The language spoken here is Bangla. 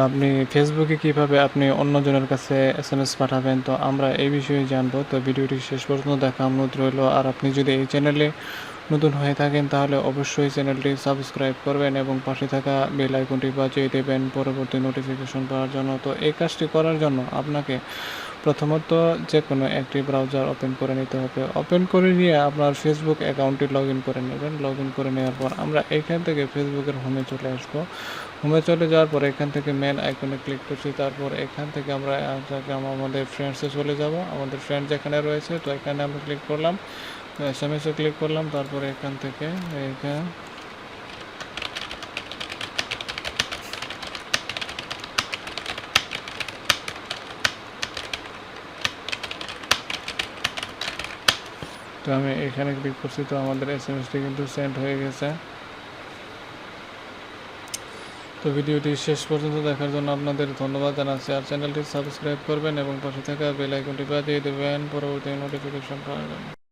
আপনি ফেসবুকে কিভাবে আপনি অন্যজনের কাছে এসএমএস পাঠাবেন, তো আমরা এই বিষয়ে জানবো। তো ভিডিওটি শেষ পর্যন্ত দেখা অনুরোধ রইল। আর আপনি যদি এই চ্যানেলে নতুন হয়ে থাকেন তাহলে অবশ্যই চ্যানেলটি সাবস্ক্রাইব করবেন এবং পাশে থাকা বেল আইকনটি বাজিয়ে দেবেন পরবর্তী নোটিফিকেশন পাওয়ার জন্য। তো এই কাজটি করার জন্য আপনাকে প্রথমত যে কোনো একটি ব্রাউজার ওপেন করে নিতে হবে। ওপেন করে নিয়ে আপনার ফেসবুক অ্যাকাউন্টটি লগ ইন করে নেবেন। লগ ইন করে নেওয়ার পর আমরা এইখান থেকে ফেসবুকের হোমে চলে আসবো। হোমে চলে যাওয়ার পর এখান থেকে মেন আইকনে ক্লিক করছি। তারপর এখান থেকে আমরা আমাদের ফ্রেন্ডসে চলে যাব। আমাদের ফ্রেন্ড যেখানে রয়েছে তো এখানে আমরা ক্লিক করলাম, এসএমএসে ক্লিক করলাম। তারপরে এখান থেকে তো আমি এখানে ক্লিক করছি। তো আমাদের এসএমএসটি কিন্তু সেন্ড হয়ে গেছে। তো ভিডিওটি শেষ পর্যন্ত দেখার জন্য আপনাদের ধন্যবাদ জানাচ্ছি। আর চ্যানেলটি সাবস্ক্রাইব করবেন এবং পাশে থাকা বেল আইকনটি বাজিয়ে দেবেন পরবর্তী নোটিফিকেশন পাওয়ার জন্য।